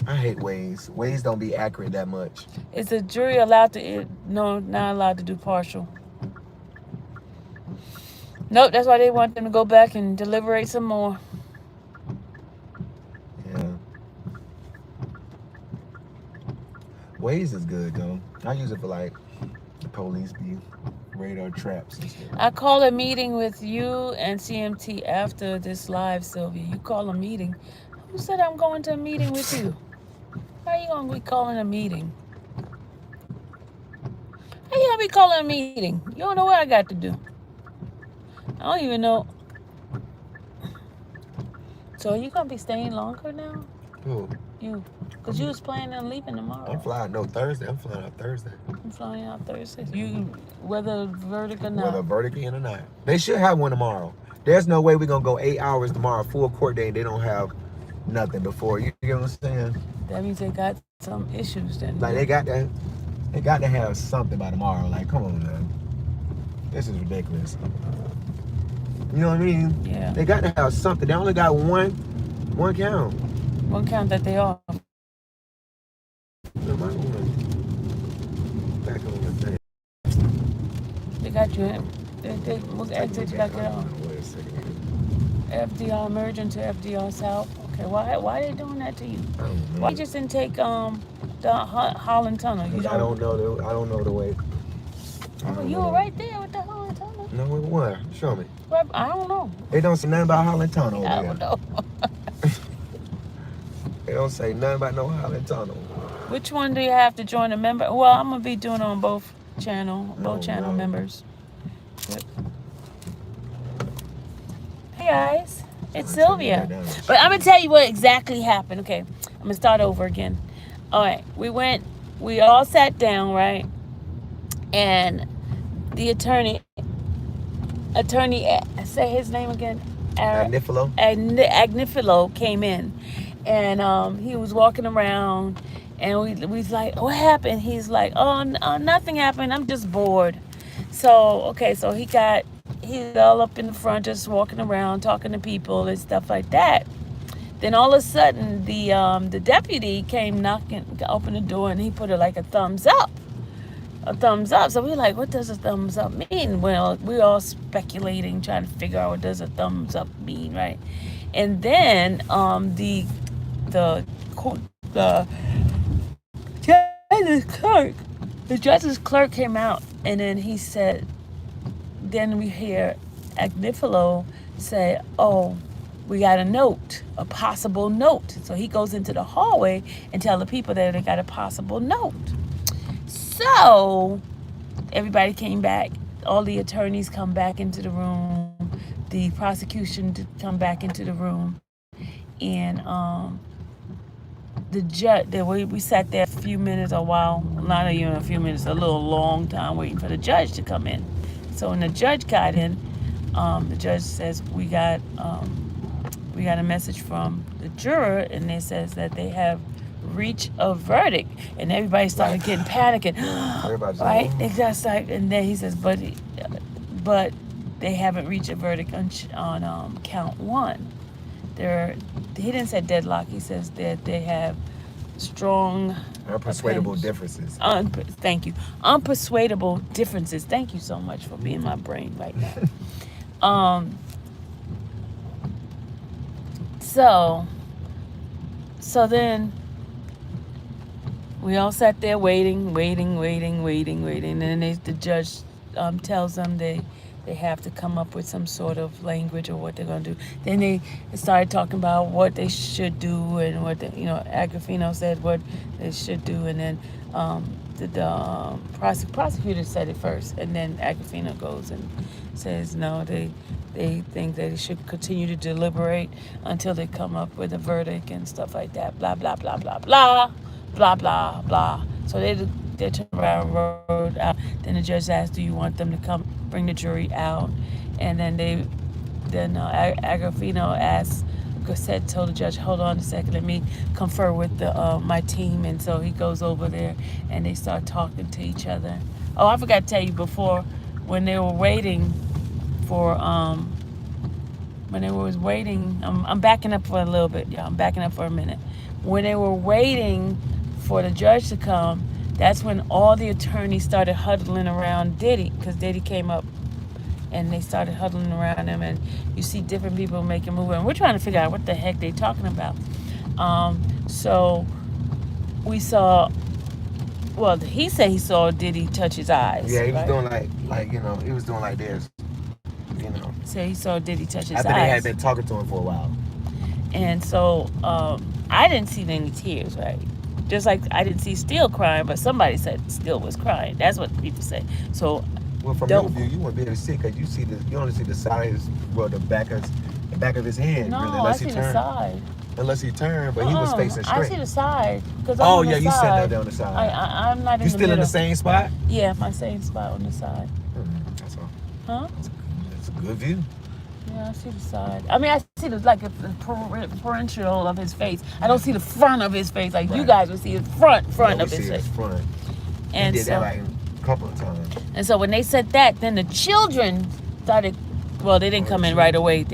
I hate Waze. Waze don't be accurate that much.
Is the jury allowed to? No, not allowed to do partial. Nope, that's why they want them to go back and deliberate some more.
Yeah. Waze is good though. I use it for like the police be radar traps and stuff.
I call a meeting with you and CMT after this live, Sylvia. You call a meeting. Who said I'm going to a meeting with you? How are you going to be calling a meeting? How you going to be calling a meeting? You don't know what I got to do. I don't even know. So are you going to be staying longer now?
Who?
You. Because you was planning on leaving tomorrow.
I'm flying. No, Thursday. I'm flying out Thursday.
I'm flying out Thursday. You, whether verdict or not.
Whether verdict in or not. They should have one tomorrow. There's no way we're going to go 8 hours tomorrow, full court day, and they don't have nothing before. You get what I'm saying?
That means they got some issues then.
Like, they got to have something by tomorrow. Like, come on, man. This is ridiculous. You know what I mean?
Yeah.
They got to have something. They only got one count.
One count that they off.
No, back on the thing.
They got you in. They what exit you got to get on?
Wait a second.
FDR merging to FDR South. Okay, why are they doing that to you?
I don't know.
Why you just didn't take the Holland Tunnel? You
I don't know the way.
Oh, you were right there with the Holland Tunnel.
No, where? Show me.
Well, I don't know.
They don't say nothing about Holland Tunnel over
I
there.
don't know.
They don't say nothing about no Holland Tunnel.
Which one do you have to join a member? Well, I'm gonna be doing on both channel members. Yep. Hey guys, it's Sylvia. But I'm gonna tell you what exactly happened. Okay, I'm gonna start over again. All right, we all sat down, right? And the attorney, say his name again. Agnifilo came in, and he was walking around, and we was like, what happened? He's like, oh, nothing happened. I'm just bored. So he's all up in the front, just walking around, talking to people and stuff like that. Then all of a sudden, the deputy came opened the door, and he put it like a thumbs up. So we're like, what does a thumbs up mean? Well, we're all speculating, trying to figure out what does a thumbs up mean, right? And then the judge's clerk came out, and then he said, then we hear Agnifilo say, oh, we got a possible note. So he goes into the hallway and tell the people that they got a possible note. So everybody came back. All the attorneys come back into the room. The prosecution come back into the room. And the judge, we sat there a few minutes, a while, not even a few minutes, a little long time waiting for the judge to come in. So when the judge got in, the judge says, we got a message from the juror, and it says that they have reached a verdict, and everybody started getting panicking. Right? It's just like, and then he says, but they haven't reached a verdict on count one. He didn't say deadlock. He says that they have strong,
unpersuadable differences.
Thank you. Unpersuadable differences. Thank you so much for being my brain right now. So then we all sat there waiting. And then the judge tells them they have to come up with some sort of language or what they're going to do. Then they started talking about what they should do and what, Agrafino said what they should do. And then the prosecutor said it first. And then Agrafino goes and says, no, they think that they should continue to deliberate until they come up with a verdict and stuff like that. Blah, blah, blah, blah, blah, blah, blah, blah. So they turned around, rode out. Then the judge asked, do you want them to come bring the jury out? And then Agrafino told the judge, hold on a second, let me confer with my team. And so he goes over there, and they start talking to each other. Oh, I forgot to tell you before, when they were waiting for, I'm backing up for a little bit, y'all. I'm backing up for a minute. When they were waiting for the judge to come, that's when all the attorneys started huddling around Diddy, because Diddy came up, and they started huddling around him, and you see different people making moves, and we're trying to figure out what the heck they're talking about. So we saw, well, he said he saw Diddy touch his eyes.
Yeah, he was
right?
doing he was doing like this.
So he saw Diddy touch his eyes.
After they had been talking to him for a while.
And so I didn't see any tears, right? Just like I didn't see Steel crying, but somebody said Steel was crying. That's what people say. So,
well, from your view, you wouldn't be able to see because you only see the sides, well, the back of his hand.
No,
really,
I see the side.
Unless he turned, but he was facing
I
straight.
see the side.
Oh, yeah, you sitting out there on the side.
I'm not in
You
the
still in
middle.
the same spot?
Yeah, my same spot on the side.
That's all.
Huh?
That's a good view.
Yeah, I see the side. I mean, I see the peripheral of his face. I don't see the front of his face like you guys would see the front of his face.
Front.
And
he did
so,
that like a couple of times.
And so when they said that, then the children started. Well, they didn't come in right away.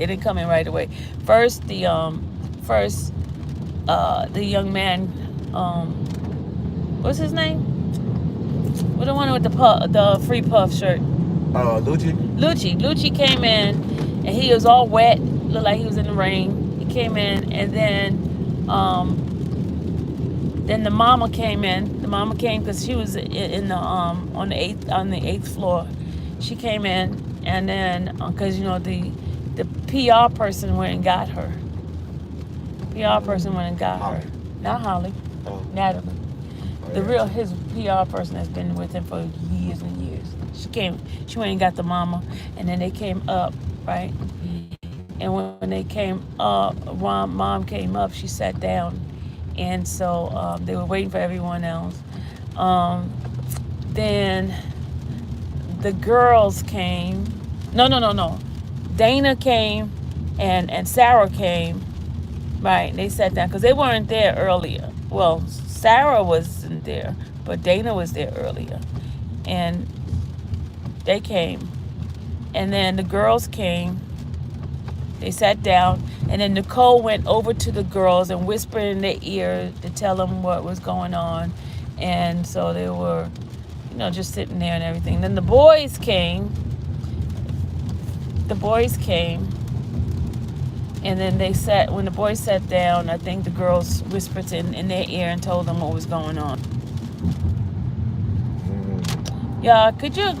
First, the young man. What's his name? Well, the one with the free puff shirt. Lucci came in, and he was all wet, looked like he was in the rain. He came in, and then the mama came in. The mama came because she was in the on the eighth floor. She came in, and then because the PR person went and got her. PR person went and got her. Not Holly. Natalie. His PR person has been with him for years and years. She went and got the mama, and then they came up, right? And when they came up, mom came up, she sat down, and so they were waiting for everyone else. Then the girls came. No. Dana came, and Sarah came, right? They sat down because they weren't there earlier. Well, Sarah wasn't there, but Dana was there earlier. And they came. And then the girls came. They sat down. And then Nicole went over to the girls and whispered in their ear to tell them what was going on. And so they were, just sitting there and everything. Then the boys came. And then when the boys sat down, I think the girls whispered in their ear and told them what was going on. Yeah, could you?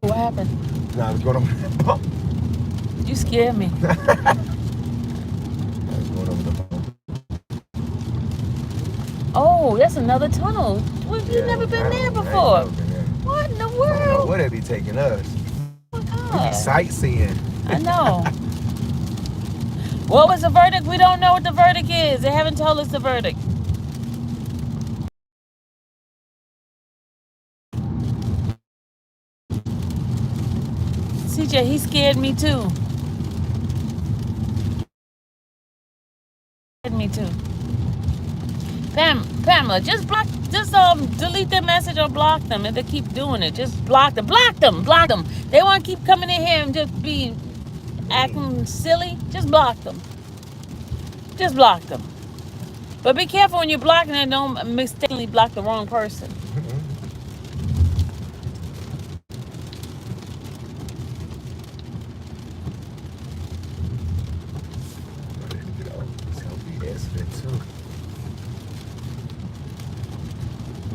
What happened?
Nah, I was going over the bump.
You scared me.
I was going over the bump.
Oh, that's another tunnel. Well, you've never been there before. What in the world?
I don't know where they be taking us.
Oh my God.
We be sightseeing.
I know. What was the verdict? We don't know what the verdict is. They haven't told us the verdict. CJ, he scared me too. Pamela, just delete their message or block them if they keep doing it. Just block them. They want to keep coming in here and just be acting silly. Just block them. But be careful when you're blocking and don't mistakenly block the wrong person.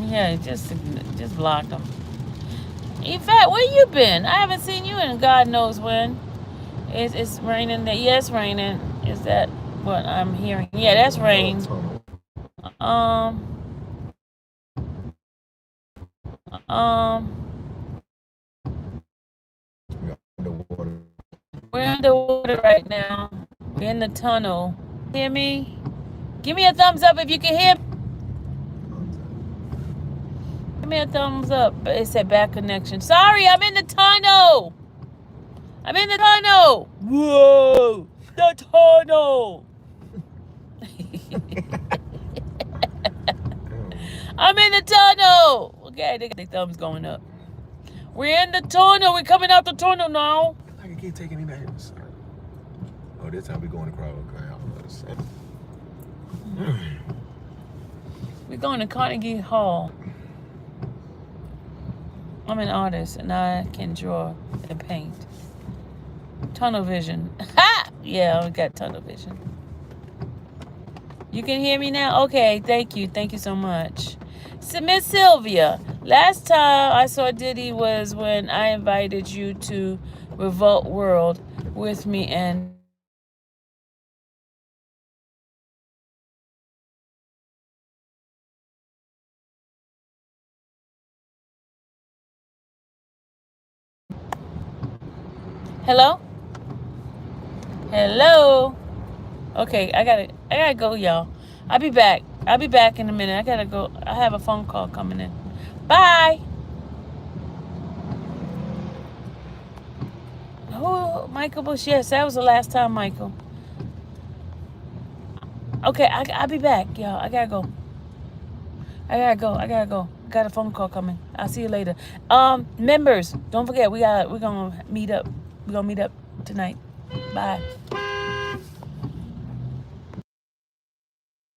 Yeah, just block them. In fact, where you been? I haven't seen you in God knows when. It's raining there. Yeah, it's raining. Is that what I'm hearing? Yeah, that's rain. We're underwater right now. We're in the tunnel. Hear me? Give me a thumbs up if you can hear me. Give me a thumbs up. It said bad connection. Sorry, I'm in the tunnel. Whoa, the tunnel. I'm in the tunnel. Okay, they got their thumbs going up. We're in the tunnel. We're coming out the tunnel now.
I can keep taking him back. Oh, this time we going across. Okay,
We're going to Carnegie Hall. I'm an artist and I can draw and paint. Tunnel vision. Ha! Yeah, I got tunnel vision. You can hear me now? Okay, thank you. Thank you so much. So, Miss Sylvia, last time I saw Diddy was when I invited you to Revolt World with me and Hello? Hello? Okay, I gotta go, y'all. I'll be back. I'll be back in a minute. I gotta go. I have a phone call coming in. Bye. Oh, Michael Bush. Yes, that was the last time, Michael. Okay, I'll be back, y'all. I gotta go. I got a phone call coming. I'll see you later. Members, don't forget we're gonna meet up. We're gonna meet up tonight. Bye.